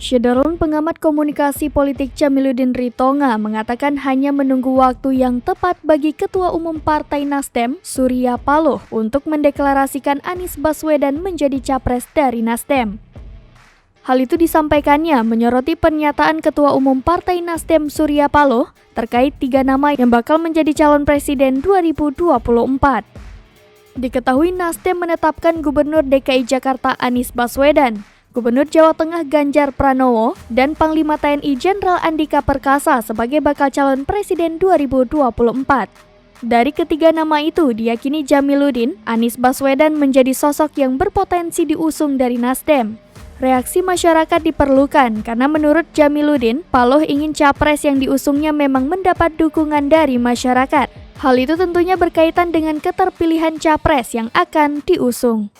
Syederun pengamat komunikasi politik Jamiluddin Ritonga mengatakan hanya menunggu waktu yang tepat bagi Ketua Umum Partai Nasdem, Surya Paloh, untuk mendeklarasikan Anies Baswedan menjadi capres dari Nasdem. Hal itu disampaikannya menyoroti pernyataan Ketua Umum Partai Nasdem Surya Paloh terkait 3 nama yang bakal menjadi calon presiden 2024. Diketahui Nasdem menetapkan Gubernur DKI Jakarta Anies Baswedan, Gubernur Jawa Tengah Ganjar Pranowo, dan Panglima TNI Jenderal Andika Perkasa sebagai bakal calon presiden 2024. Dari ketiga nama itu, diyakini Jamiluddin, Anies Baswedan menjadi sosok yang berpotensi diusung dari Nasdem. Reaksi masyarakat diperlukan karena menurut Jamiluddin, Paloh ingin capres yang diusungnya memang mendapat dukungan dari masyarakat. Hal itu tentunya berkaitan dengan keterpilihan capres yang akan diusung.